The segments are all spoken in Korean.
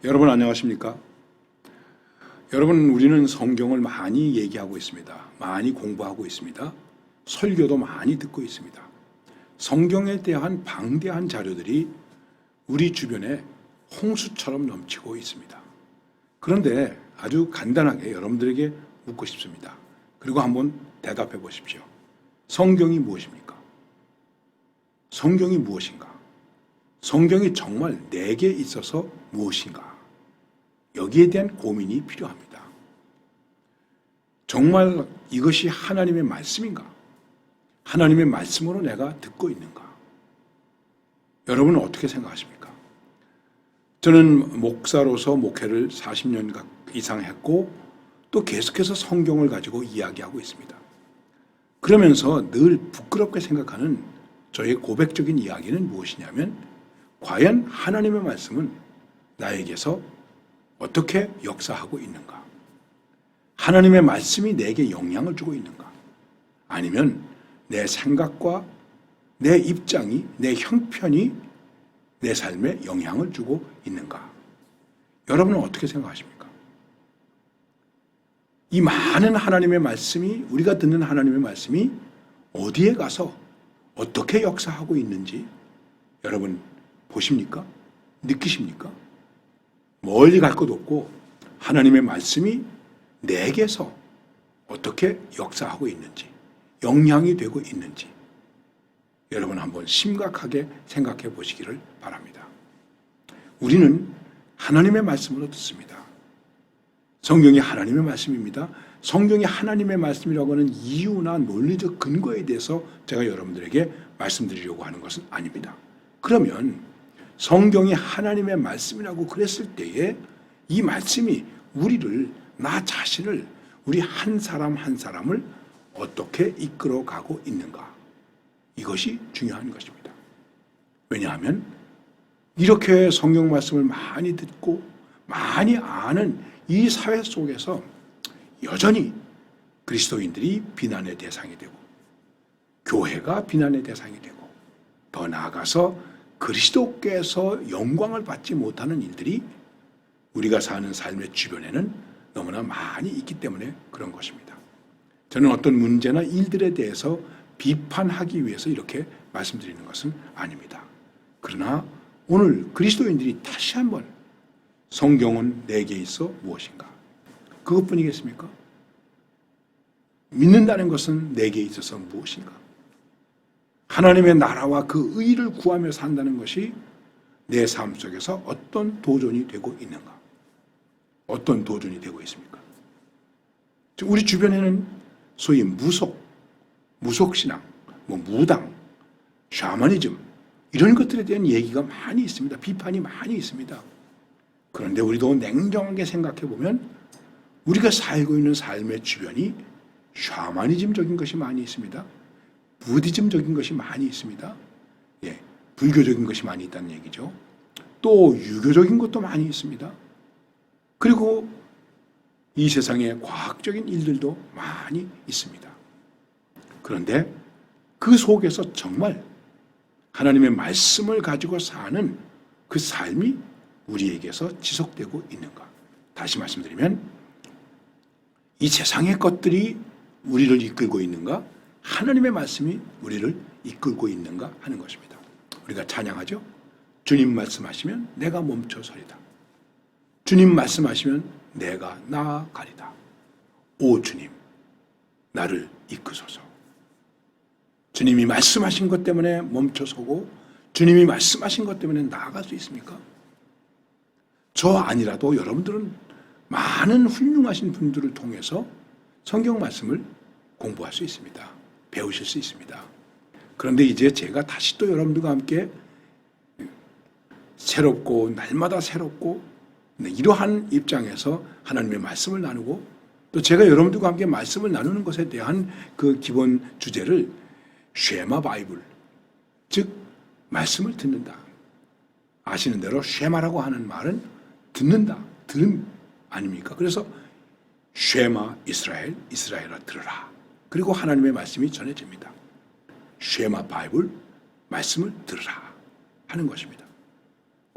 여러분 안녕하십니까? 여러분, 우리는 성경을 많이 얘기하고 있습니다. 많이 공부하고 있습니다. 설교도 많이 듣고 있습니다. 성경에 대한 방대한 자료들이 우리 주변에 홍수처럼 넘치고 있습니다. 그런데 아주 간단하게 여러분들에게 묻고 싶습니다. 그리고 한번 대답해 보십시오. 성경이 무엇입니까? 성경이 무엇인가? 성경이 정말 내게 있어서 무엇인가? 여기에 대한 고민이 필요합니다. 정말 이것이 하나님의 말씀인가? 하나님의 말씀으로 내가 듣고 있는가? 여러분은 어떻게 생각하십니까? 저는 목사로서 목회를 40년 이상 했고 또 계속해서 성경을 가지고 이야기하고 있습니다. 그러면서 늘 부끄럽게 생각하는 저의 고백적인 이야기는 무엇이냐면, 과연 하나님의 말씀은 나에게서 어떻게 역사하고 있는가? 하나님의 말씀이 내게 영향을 주고 있는가? 아니면 내 생각과 내 입장이, 내 형편이 내 삶에 영향을 주고 있는가? 여러분은 어떻게 생각하십니까? 이 많은 하나님의 말씀이, 우리가 듣는 하나님의 말씀이 어디에 가서 어떻게 역사하고 있는지 여러분 보십니까? 느끼십니까? 멀리 갈 것 없고 하나님의 말씀이 내게서 어떻게 역사하고 있는지, 영향이 되고 있는지 여러분 한번 심각하게 생각해 보시기를 바랍니다. 우리는 하나님의 말씀으로 듣습니다. 성경이 하나님의 말씀입니다. 성경이 하나님의 말씀이라고 하는 이유나 논리적 근거에 대해서 제가 여러분들에게 말씀드리려고 하는 것은 아닙니다. 그러면 성경이 하나님의 말씀이라고 그랬을 때에 이 말씀이 우리를, 나 자신을, 우리 한 사람 한 사람을 어떻게 이끌어가고 있는가? 이것이 중요한 것입니다. 왜냐하면 이렇게 성경 말씀을 많이 듣고 많이 아는 이 사회 속에서 여전히 그리스도인들이 비난의 대상이 되고 교회가 비난의 대상이 되고 더 나아가서 그리스도께서 영광을 받지 못하는 일들이 우리가 사는 삶의 주변에는 너무나 많이 있기 때문에 그런 것입니다. 저는 어떤 문제나 일들에 대해서 비판하기 위해서 이렇게 말씀드리는 것은 아닙니다. 그러나 오늘 그리스도인들이 다시 한번 성경은 내게 있어 무엇인가? 그것뿐이겠습니까? 믿는다는 것은 내게 있어서 무엇인가? 하나님의 나라와 그 의를 구하며 산다는 것이 내 삶 속에서 어떤 도전이 되고 있는가? 어떤 도전이 되고 있습니까? 우리 주변에는 소위 무속신앙, 무당, 샤머니즘 이런 것들에 대한 얘기가 많이 있습니다. 비판이 많이 있습니다. 그런데 우리도 냉정하게 생각해 보면 우리가 살고 있는 삶의 주변이 샤머니즘적인 것이 많이 있습니다. 부디즘적인 것이 많이 있습니다. 예, 불교적인 것이 많이 있다는 얘기죠. 또 유교적인 것도 많이 있습니다. 그리고 이 세상에 과학적인 일들도 많이 있습니다. 그런데 그 속에서 정말 하나님의 말씀을 가지고 사는 그 삶이 우리에게서 지속되고 있는가? 다시 말씀드리면 이 세상의 것들이 우리를 이끌고 있는가? 하나님의 말씀이 우리를 이끌고 있는가 하는 것입니다. 우리가 찬양하죠. 주님 말씀하시면 내가 멈춰 서리다. 주님 말씀하시면 내가 나아가리다. 오 주님, 나를 이끄소서. 주님이 말씀하신 것 때문에 멈춰 서고 주님이 말씀하신 것 때문에 나아갈 수 있습니까? 저 아니라도 여러분들은 많은 훌륭하신 분들을 통해서 성경 말씀을 공부할 수 있습니다. 배우실 수 있습니다. 그런데 이제 제가 다시 또 여러분들과 함께 새롭고 날마다 새롭고 이러한 입장에서 하나님의 말씀을 나누고 또 제가 여러분들과 함께 말씀을 나누는 것에 대한 그 기본 주제를 쉐마 바이블, 즉 말씀을 듣는다. 아시는 대로 쉐마라고 하는 말은 듣는다, 들음 아닙니까? 그래서 쉐마 이스라엘, 이스라엘아 들으라. 그리고 하나님의 말씀이 전해집니다. 쉐마 바이블, 말씀을 들으라 하는 것입니다.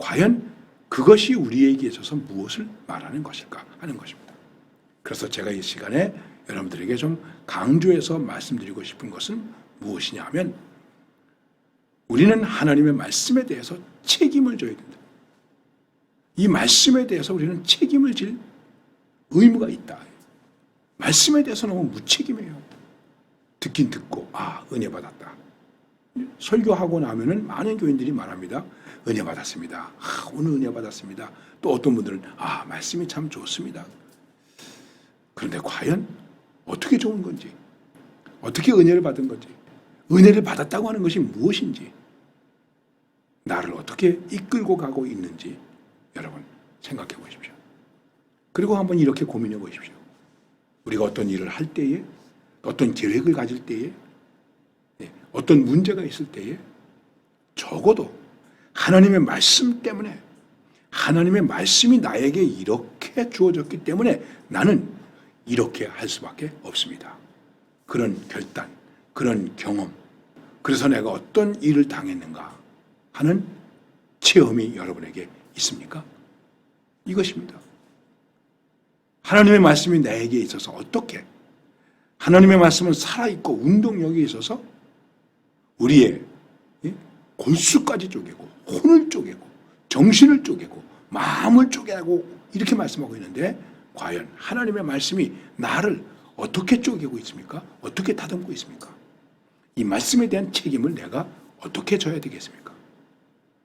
과연 그것이 우리에게 있어서 무엇을 말하는 것일까 하는 것입니다. 그래서 제가 이 시간에 여러분들에게 좀 강조해서 말씀드리고 싶은 것은 무엇이냐 하면 우리는 하나님의 말씀에 대해서 책임을 져야 된다. 이 말씀에 대해서 우리는 책임을 질 의무가 있다. 말씀에 대해서 너무 무책임해요. 듣긴 듣고 은혜 받았다. 설교하고 나면은 많은 교인들이 말합니다. 은혜 받았습니다. 오늘 은혜 받았습니다. 또 어떤 분들은 말씀이 참 좋습니다. 그런데 과연 어떻게 좋은 건지, 어떻게 은혜를 받은 건지, 은혜를 받았다고 하는 것이 무엇인지, 나를 어떻게 이끌고 가고 있는지 여러분 생각해 보십시오. 그리고 한번 이렇게 고민해 보십시오. 우리가 어떤 일을 할 때에, 어떤 계획을 가질 때에, 어떤 문제가 있을 때에 적어도 하나님의 말씀 때문에, 하나님의 말씀이 나에게 이렇게 주어졌기 때문에 나는 이렇게 할 수밖에 없습니다. 그런 결단, 그런 경험, 그래서 내가 어떤 일을 당했는가 하는 체험이 여러분에게 있습니까? 이것입니다. 하나님의 말씀이 나에게 있어서 어떻게, 하나님의 말씀은 살아있고 운동력이 있어서 우리의 골수까지 쪼개고 혼을 쪼개고 정신을 쪼개고 마음을 쪼개고 이렇게 말씀하고 있는데 과연 하나님의 말씀이 나를 어떻게 쪼개고 있습니까? 어떻게 다듬고 있습니까? 이 말씀에 대한 책임을 내가 어떻게 져야 되겠습니까?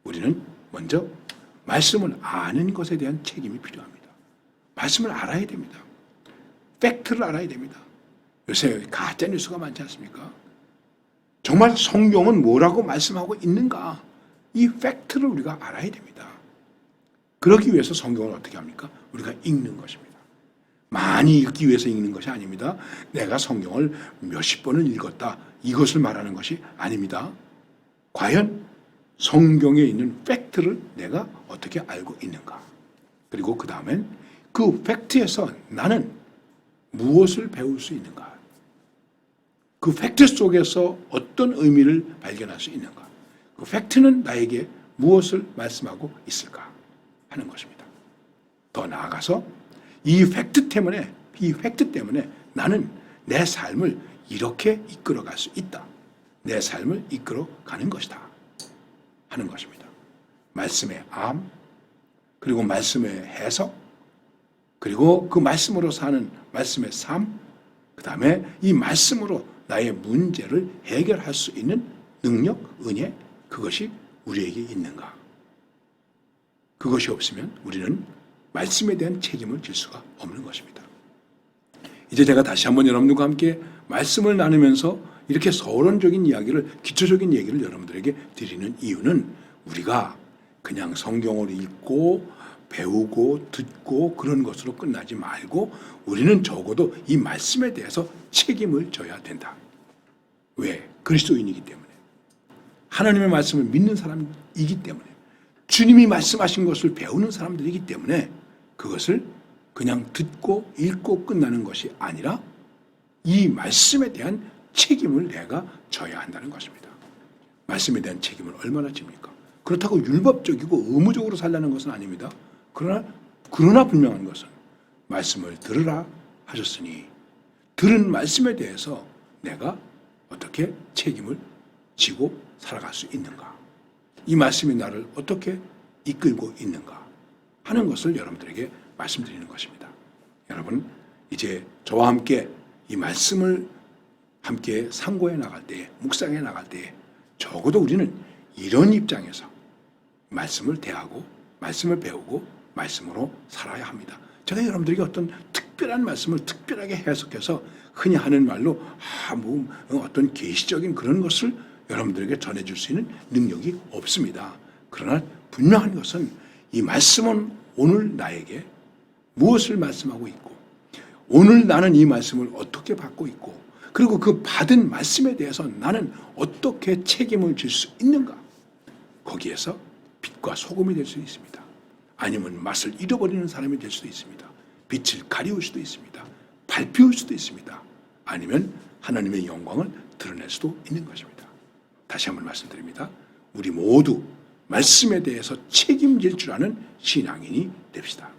우리는 먼저 말씀을 아는 것에 대한 책임이 필요합니다. 말씀을 알아야 됩니다. 팩트를 알아야 됩니다. 요새 가짜 뉴스가 많지 않습니까? 정말 성경은 뭐라고 말씀하고 있는가? 이 팩트를 우리가 알아야 됩니다. 그러기 위해서 성경을 어떻게 합니까? 우리가 읽는 것입니다. 많이 읽기 위해서 읽는 것이 아닙니다. 내가 성경을 몇십 번을 읽었다. 이것을 말하는 것이 아닙니다. 과연 성경에 있는 팩트를 내가 어떻게 알고 있는가? 그리고 그 다음엔 그 팩트에서 나는 무엇을 배울 수 있는가? 그 팩트 속에서 어떤 의미를 발견할 수 있는가? 그 팩트는 나에게 무엇을 말씀하고 있을까? 하는 것입니다. 더 나아가서 이 팩트 때문에 나는 내 삶을 이렇게 이끌어갈 수 있다. 내 삶을 이끌어가는 것이다. 하는 것입니다. 말씀의 암, 그리고 말씀의 해석, 그리고 그 말씀으로 사는 말씀의 삶, 그 다음에 이 말씀으로 나의 문제를 해결할 수 있는 능력, 은혜, 그것이 우리에게 있는가? 그것이 없으면 우리는 말씀에 대한 책임을 질 수가 없는 것입니다. 이제 제가 다시 한번 여러분들과 함께 말씀을 나누면서 이렇게 서론적인 이야기를, 기초적인 얘기를 여러분들에게 드리는 이유는 우리가 그냥 성경을 읽고 배우고 듣고 그런 것으로 끝나지 말고 우리는 적어도 이 말씀에 대해서 책임을 져야 된다. 왜? 그리스도인이기 때문에. 하나님의 말씀을 믿는 사람이기 때문에. 주님이 말씀하신 것을 배우는 사람들이기 때문에 그것을 그냥 듣고 읽고 끝나는 것이 아니라 이 말씀에 대한 책임을 내가 져야 한다는 것입니다. 말씀에 대한 책임을 얼마나 집니까? 그렇다고 율법적이고 의무적으로 살라는 것은 아닙니다. 그러나 분명한 것은 말씀을 들으라 하셨으니 들은 말씀에 대해서 내가 어떻게 책임을 지고 살아갈 수 있는가? 이 말씀이 나를 어떻게 이끌고 있는가? 하는 것을 여러분들에게 말씀드리는 것입니다. 여러분, 이제 저와 함께 이 말씀을 함께 상고해 나갈 때에, 묵상해 나갈 때에 적어도 우리는 이런 입장에서 말씀을 대하고 말씀을 배우고 말씀으로 살아야 합니다. 제가 여러분들에게 어떤 특별한 말씀을 특별하게 해석해서 흔히 하는 말로 어떤 계시적인 그런 것을 여러분들에게 전해줄 수 있는 능력이 없습니다. 그러나 분명한 것은 이 말씀은 오늘 나에게 무엇을 말씀하고 있고 오늘 나는 이 말씀을 어떻게 받고 있고 그리고 그 받은 말씀에 대해서 나는 어떻게 책임을 질 수 있는가? 거기에서 빛과 소금이 될 수 있습니다. 아니면 맛을 잃어버리는 사람이 될 수도 있습니다. 빛을 가리울 수도 있습니다. 밟히울 수도 있습니다. 아니면 하나님의 영광을 드러낼 수도 있는 것입니다. 다시 한번 말씀드립니다. 우리 모두 말씀에 대해서 책임질 줄 아는 신앙인이 됩시다.